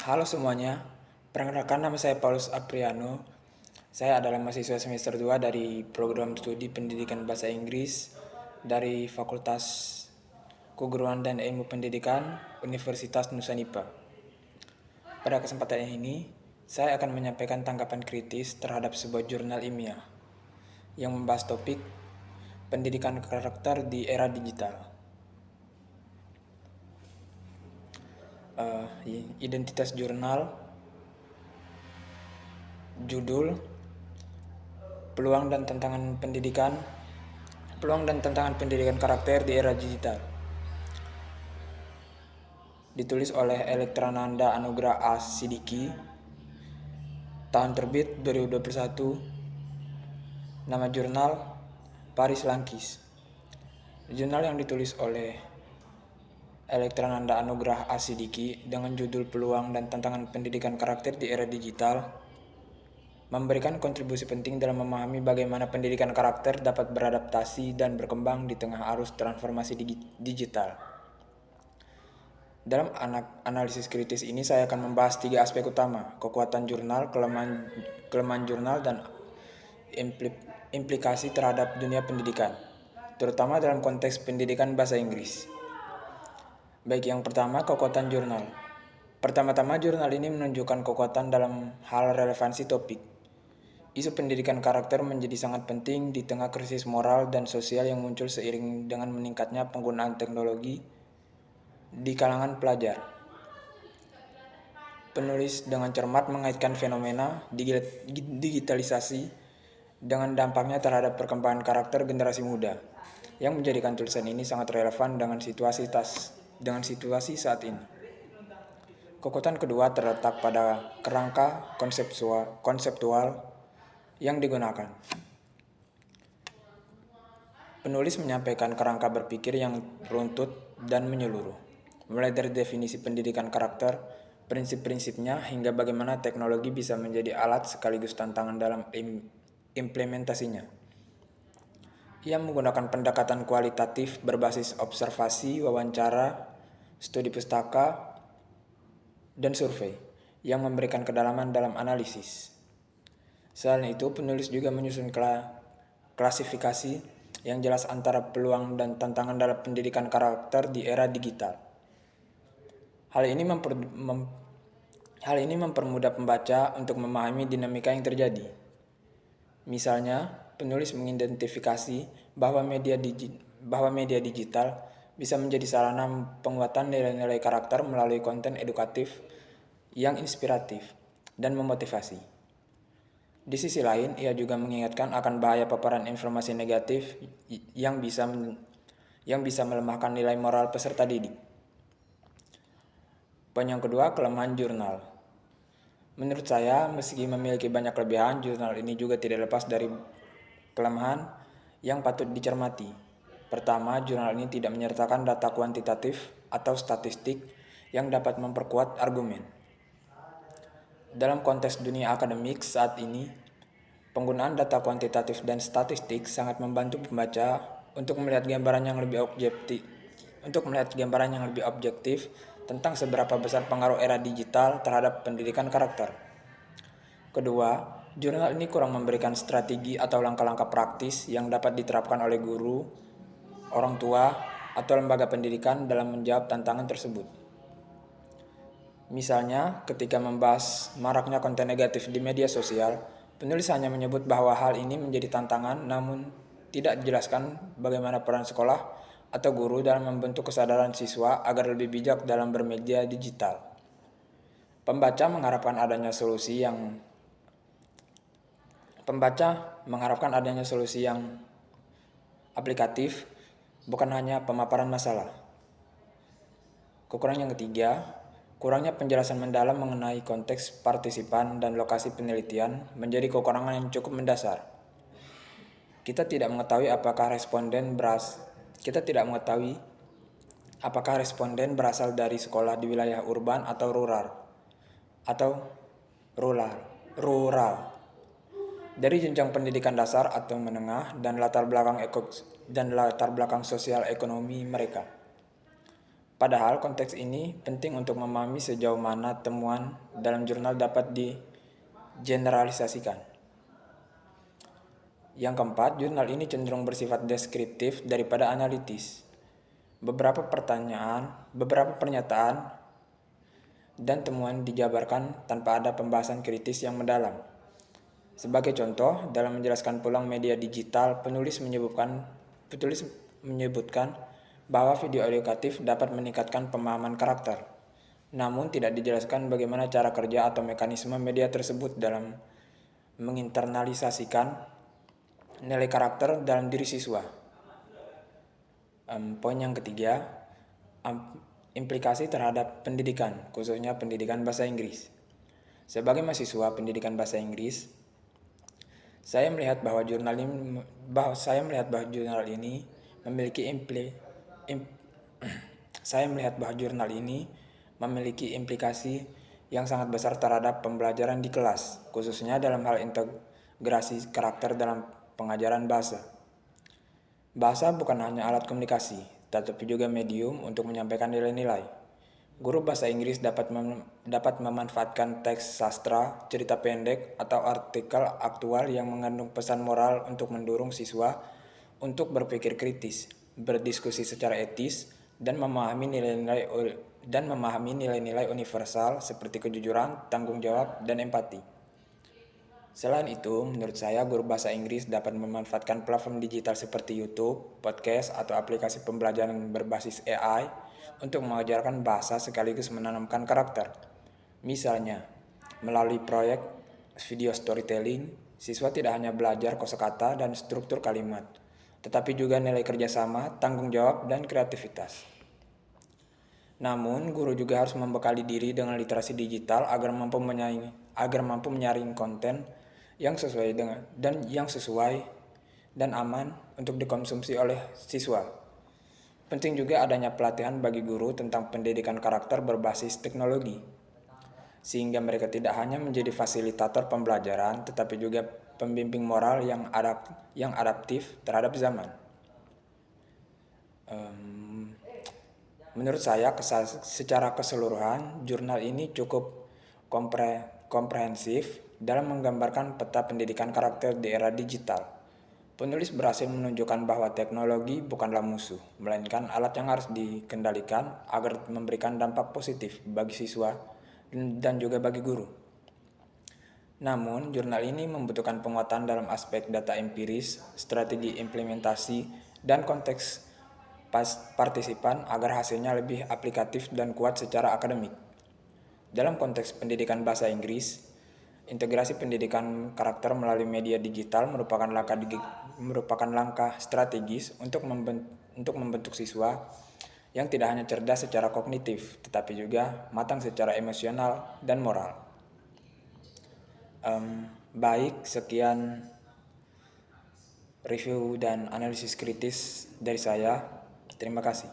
Halo semuanya, perkenalkan nama saya Paulus Apriano. Saya adalah mahasiswa semester 2 dari program studi pendidikan bahasa Inggris dari Fakultas Keguruan dan Ilmu Pendidikan Universitas Nusa Nipah. Pada kesempatan ini, saya akan menyampaikan tanggapan kritis terhadap sebuah jurnal ilmiah yang membahas topik pendidikan karakter di era digital. Identitas jurnal, judul, peluang dan tantangan pendidikan karakter di era digital. Ditulis oleh Elektrananda Anugrah A. Sidiki. Tahun terbit 2021. Nama jurnal Paris Langkis. Jurnal yang ditulis oleh Elektrananda Anugrah A. Sidiki dengan judul Peluang dan Tantangan Pendidikan Karakter di Era Digital memberikan kontribusi penting dalam memahami bagaimana pendidikan karakter dapat beradaptasi dan berkembang di tengah arus transformasi digital. Dalam analisis kritis ini saya akan membahas 3 aspek utama: kekuatan jurnal, kelemahan jurnal, dan implikasi terhadap dunia pendidikan, terutama dalam konteks pendidikan bahasa Inggris. Baik, yang pertama, kekuatan jurnal. Pertama-tama, jurnal ini menunjukkan kekuatan dalam hal relevansi topik. Isu pendidikan karakter menjadi sangat penting di tengah krisis moral dan sosial yang muncul seiring dengan meningkatnya penggunaan teknologi di kalangan pelajar. Penulis dengan cermat mengaitkan fenomena digitalisasi dengan dampaknya terhadap perkembangan karakter generasi muda, yang menjadikan tulisan ini sangat relevan dengan situasi saat ini. Kekuatan kedua terletak pada kerangka konseptual yang digunakan. Penulis menyampaikan kerangka berpikir yang runtut dan menyeluruh, mulai dari definisi pendidikan karakter, prinsip-prinsipnya, hingga bagaimana teknologi bisa menjadi alat sekaligus tantangan dalam implementasinya. Ia menggunakan pendekatan kualitatif berbasis observasi, wawancara, studi pustaka, dan survei yang memberikan kedalaman dalam analisis. Selain itu, penulis juga menyusun klasifikasi yang jelas antara peluang dan tantangan dalam pendidikan karakter di era digital. Hal ini mempermudah pembaca untuk memahami dinamika yang terjadi. Misalnya, penulis mengidentifikasi bahwa media digital bisa menjadi sarana penguatan nilai-nilai karakter melalui konten edukatif yang inspiratif dan memotivasi. Di sisi lain, ia juga mengingatkan akan bahaya paparan informasi negatif yang bisa melemahkan nilai moral peserta didik. Poin yang kedua, kelemahan jurnal. Menurut saya, meski memiliki banyak kelebihan, jurnal ini juga tidak lepas dari kelemahan yang patut dicermati. Pertama, jurnal ini tidak menyertakan data kuantitatif atau statistik yang dapat memperkuat argumen. Dalam konteks dunia akademik saat ini, penggunaan data kuantitatif dan statistik sangat membantu pembaca untuk melihat gambaran yang lebih objektif tentang seberapa besar pengaruh era digital terhadap pendidikan karakter. Kedua, jurnal ini kurang memberikan strategi atau langkah-langkah praktis yang dapat diterapkan oleh guru, orang tua, atau lembaga pendidikan dalam menjawab tantangan tersebut. Misalnya, ketika membahas maraknya konten negatif di media sosial, penulis hanya menyebut bahwa hal ini menjadi tantangan, namun tidak dijelaskan bagaimana peran sekolah atau guru dalam membentuk kesadaran siswa agar lebih bijak dalam bermedia digital. Pembaca mengharapkan adanya solusi yang aplikatif, bukan hanya pemaparan masalah. Kekurangan yang ketiga, kurangnya penjelasan mendalam mengenai konteks partisipan dan lokasi penelitian menjadi kekurangan yang cukup mendasar. Kita tidak mengetahui apakah responden berasal dari sekolah di wilayah urban atau rural, dari jenjang pendidikan dasar atau menengah, dan latar belakang sosial ekonomi mereka. Padahal konteks ini penting untuk memahami sejauh mana temuan dalam jurnal dapat digeneralisasikan. Yang keempat, jurnal ini cenderung bersifat deskriptif daripada analitis. Beberapa pernyataan dan temuan dijabarkan tanpa ada pembahasan kritis yang mendalam. Sebagai contoh, dalam menjelaskan peluang media digital, penulis menyebutkan bahwa video edukatif dapat meningkatkan pemahaman karakter. Namun tidak dijelaskan bagaimana cara kerja atau mekanisme media tersebut dalam menginternalisasikan nilai karakter dalam diri siswa. Poin yang ketiga, implikasi terhadap pendidikan, khususnya pendidikan bahasa Inggris. Sebagai mahasiswa pendidikan bahasa Inggris, saya melihat bahwa jurnal ini memiliki implikasi yang sangat besar terhadap pembelajaran di kelas, khususnya dalam hal integrasi karakter dalam pengajaran bahasa. Bahasa bukan hanya alat komunikasi, tetapi juga medium untuk menyampaikan nilai-nilai. Guru bahasa Inggris dapat memanfaatkan teks sastra, cerita pendek, atau artikel aktual yang mengandung pesan moral untuk mendorong siswa untuk berpikir kritis, berdiskusi secara etis, dan memahami nilai-nilai universal seperti kejujuran, tanggung jawab, dan empati. Selain itu, menurut saya guru bahasa Inggris dapat memanfaatkan platform digital seperti YouTube, podcast, atau aplikasi pembelajaran berbasis AI untuk mengajarkan bahasa sekaligus menanamkan karakter. Misalnya, melalui proyek video storytelling, siswa tidak hanya belajar kosakata dan struktur kalimat, tetapi juga nilai kerjasama, tanggung jawab, dan kreativitas. Namun, guru juga harus membekali diri dengan literasi digital agar mampu menyaring konten yang sesuai dan aman untuk dikonsumsi oleh siswa. Penting juga adanya pelatihan bagi guru tentang pendidikan karakter berbasis teknologi, sehingga mereka tidak hanya menjadi fasilitator pembelajaran, tetapi juga pembimbing moral yang adaptif terhadap zaman. Menurut saya, secara keseluruhan, jurnal ini cukup komprehensif dalam menggambarkan peta pendidikan karakter di era digital. Penulis berhasil menunjukkan bahwa teknologi bukanlah musuh, melainkan alat yang harus dikendalikan agar memberikan dampak positif bagi siswa dan juga bagi guru. Namun, jurnal ini membutuhkan penguatan dalam aspek data empiris, strategi implementasi, dan konteks partisipan agar hasilnya lebih aplikatif dan kuat secara akademik. Dalam konteks pendidikan bahasa Inggris, integrasi pendidikan karakter melalui media digital merupakan langkah strategis untuk membentuk siswa yang tidak hanya cerdas secara kognitif, tetapi juga matang secara emosional dan moral. Baik, sekian review dan analisis kritis dari saya. Terima kasih.